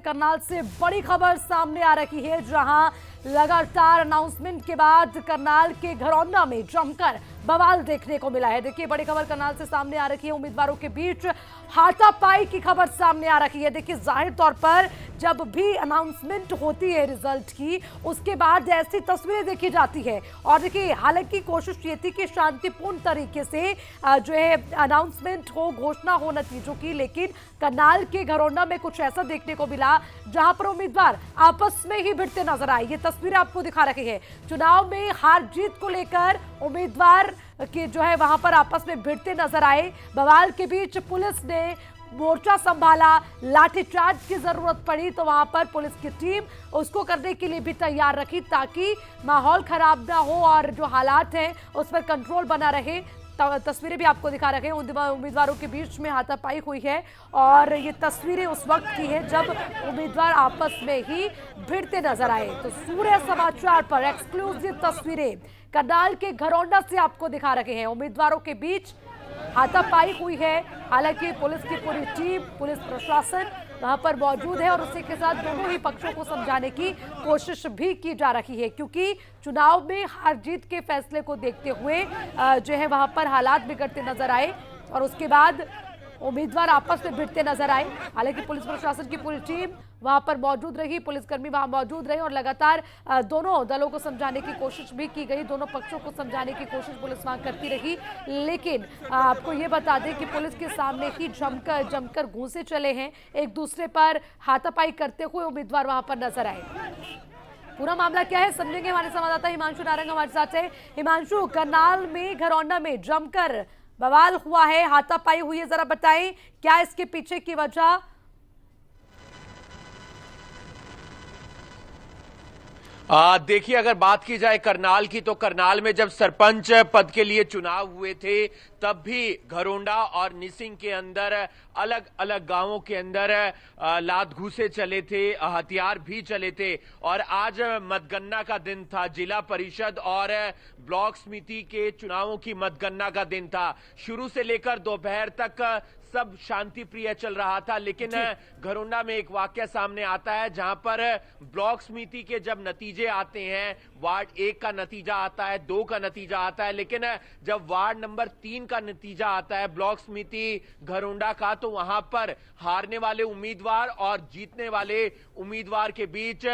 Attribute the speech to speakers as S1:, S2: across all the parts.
S1: करनाल से बड़ी खबर सामने आ रही है, जहां लगातार अनाउंसमेंट के बाद करनाल के घरौंदा में जमकर बवाल देखने को मिला है। देखिए, बड़ी खबर करनाल से सामने आ रही है। उम्मीदवारों के बीच हाथापाई की खबर सामने आ रही है। देखिए, जाहिर तौर पर जब भी अनाउंसमेंट होती है रिजल्ट की, उसके बाद ऐसी तस्वीरें देखी जाती है। और देखिए, हालांकि कोशिश ये थी कि शांतिपूर्ण तरीके से जो है अनाउंसमेंट हो, घोषणा हो नतीजों की, लेकिन करनाल के घरौंदा में कुछ ऐसा देखने को मिला जहां पर उम्मीदवार आपस में ही भिड़ते नजर आए। ये तस्वीरें आपको दिखा रही है। चुनाव में हार जीत को लेकर उम्मीदवार के जो है वहां पर आपस में भिड़ते नजर आए। बवाल के बीच पुलिस ने मोर्चा संभाला, लाठीचार्ज की जरूरत पड़ी तो वहां पर पुलिस की टीम उसको करने के लिए भी तैयार रखी, ताकि माहौल खराब ना हो और जो हालात हैं उस पर कंट्रोल बना रहे। तस्वीरें भी आपको दिखा रहे हैं। उम्मीदवारों के बीच में हाथापाई हुई है और ये तस्वीरें उस वक्त की है जब उम्मीदवार आपस में ही भिड़ते नजर आए। तो सूर्य समाचार पर एक्सक्लूसिव तस्वीरें करनाल के घरौंदा से आपको दिखा रहे हैं। उम्मीदवारों के बीच हाथापाई हुई है। हालांकि पुलिस की पूरी टीम, पुलिस प्रशासन वहां पर मौजूद है और उसी के साथ दोनों ही पक्षों को समझाने की कोशिश भी की जा रही है, क्योंकि चुनाव में हार जीत के फैसले को देखते हुए जो है वहां पर हालात बिगड़ते नजर आए और उसके बाद उम्मीदवार आपस में भिड़ते नजर आए। हालांकि पुलिस प्रशासन की पूरी टीम वहां पर मौजूद रही, पुलिसकर्मी वहां मौजूद रहे और लगातार दोनों दलों को समझाने की कोशिश भी की गई। दोनों पक्षों को समझाने की कोशिश पुलिस वहां करती रही, लेकिन आपको ये बता दें कि पुलिस के सामने ही जमकर घूंसे चले हैं। एक दूसरे पर हाथापाई करते हुए उम्मीदवार वहां पर नजर आए। पूरा मामला क्या है समझेंगे, हमारे संवाददाता हिमांशु नारंग हमारे साथ है। हिमांशु, करनाल में घरौंदा में जमकर बवाल हुआ है, हाथापाई हुई है, जरा बताएं क्या इसके पीछे की वजह?
S2: देखिए, अगर बात की जाए करनाल की, तो करनाल में जब सरपंच पद के लिए चुनाव हुए थे तब भी घरौंडा और निसिंग के अंदर अलग अलग गांवों के अंदर लात घूसे चले थे, हथियार भी चले थे। और आज मतगणना का दिन था, जिला परिषद और ब्लॉक समिति के चुनावों की मतगणना का दिन था। शुरू से लेकर दोपहर तक सब शांति प्रिय चल रहा था, लेकिन घरौंडा में एक वाकया सामने आता है जहां पर ब्लॉक समिति के जब नतीजे आते हैं, वार्ड 1 का नतीजा आता है, 2 का नतीजा आता है, लेकिन जब वार्ड नंबर 3 का नतीजा आता है ब्लॉक समिति घरौंडा का, तो वहां पर हारने वाले उम्मीदवार और जीतने वाले उम्मीदवार के बीच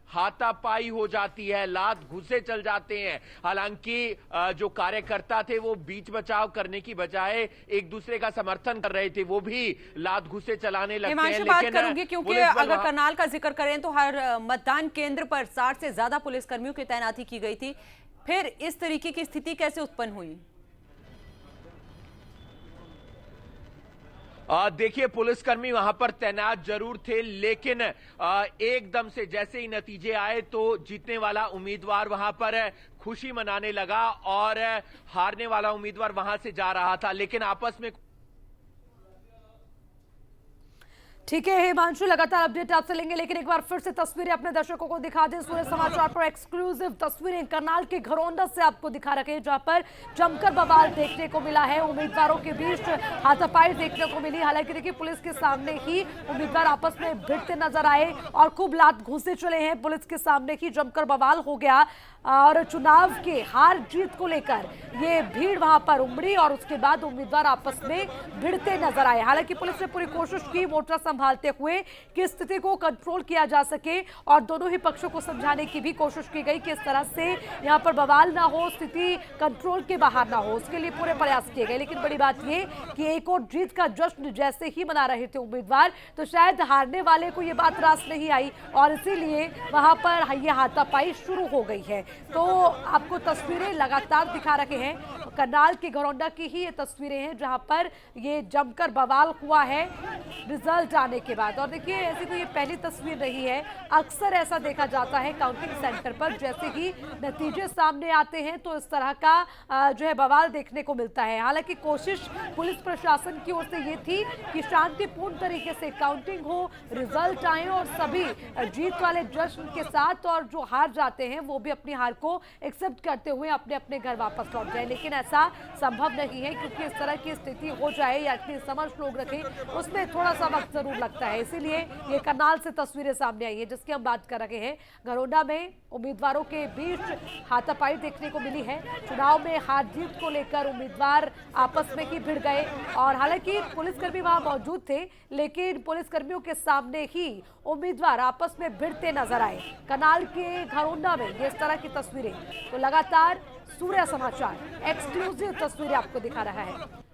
S2: हाथापाई हो जाती है, लात घुसे चल जाते हैं। हालांकि जो कार्यकर्ता थे वो बीच बचाव करने की बजाय एक दूसरे का समर्थन कर रहे थे, वो भी लात घुसे चलाने लगते हैं।
S3: बात करूंगी क्योंकि अगर करनाल का जिक्र करें तो हर मतदान केंद्र पर 60 से ज्यादा पुलिसकर्मियों की तैनाती की गई थी। फिर इस तरीके की स्थिति कैसे उत्पन्न हुई?
S2: देखिए, पुलिसकर्मी वहां पर तैनात जरूर थे, लेकिन एकदम से जैसे ही नतीजे आए तो जीतने वाला उम्मीदवार वहां पर खुशी मनाने लगा और हारने वाला उम्मीदवार वहां से जा रहा था, लेकिन आपस में।
S1: ठीक है हिमांशु, लगातार अपडेट आपसे लेंगे, लेकिन एक बार फिर से तस्वीरें अपने दर्शकों को दिखा दें। सूर्य समाचार पर एक्सक्लूसिव तस्वीरें करनाल के घरौंदा से आपको दिखा रखे हैं, जहां पर जमकर बवाल देखने को मिला है। उम्मीदवारों के बीच हाथापाई देखने को मिली। हालांकि देखिए, पुलिस के सामने ही उम्मीदवार आपस में भिड़ते नजर आए और खूब लात घूंसे चले हैं। पुलिस के सामने ही जमकर बवाल हो गया और चुनाव के हार जीत को लेकर ये भीड़ वहां पर उमड़ी और उसके बाद उम्मीदवार आपस में भिड़ते नजर आए। हालांकि पुलिस ने पूरी कोशिश की मोर्चा संभालते हुए कि स्थिति को कंट्रोल किया जा सके और दोनों ही पक्षों को समझाने की भी कोशिश की गई कि इस तरह से यहां पर बवाल ना हो, स्थिति कंट्रोल के बाहर ना हो, उसके लिए पूरे प्रयास किए गए। लेकिन बड़ी बात यह कि एक और जीत का जश्न जैसे ही मना रहे थे उम्मीदवार, तो शायद हारने वाले को यह बात रास नहीं आई और इसीलिए वहां पर यह हाथापाई शुरू हो गई है। तो आपको तस्वीरें लगातार दिखा रहे हैं, करनाल के घरौंदा की ही ये तस्वीरें हैं जहां पर ये जमकर बवाल हुआ है रिजल्ट आने के बाद। और देखिए, ऐसी कोई ये पहली तस्वीर नहीं है, अक्सर ऐसा देखा जाता है काउंटिंग सेंटर पर जैसे ही नतीजे सामने आते हैं तो इस तरह का जो है बवाल देखने को मिलता है। हालांकि कोशिश पुलिस प्रशासन की ओर से ये थी कि शांतिपूर्ण तरीके से काउंटिंग हो, रिजल्ट आए और सभी जीत वाले जश्न के साथ, और जो हार जाते हैं वो भी अपनी हार को एक्सेप्ट करते हुए अपने अपने घर वापस लौट जाए। लेकिन ऐसा संभव नहीं है, क्योंकि इस तरह की स्थिति हो जाए या इतनी समझ लोग रखें, उसमें थोड़ा सा वक्त जरूर जरूर लगता है, इसीलिए ये करनाल से तस्वीरें सामने आई है जिसकी हम बात कर रहे हैं। घरौंडा में उम्मीदवारों के बीच हाथापाई देखने को मिली है। चुनाव में हार जीत को लेकर उम्मीदवार आपस में ही भिड़ गए और हालांकि पुलिसकर्मी वहां मौजूद थे, लेकिन पुलिसकर्मियों के सामने ही उम्मीदवार आपस में भिड़ते नजर आए। करनाल के घरौंडा में इस तरह की तस्वीरें तो लगातार सूर्य समाचार एक्सक्लूसिव तस्वीरें आपको दिखा रहा है।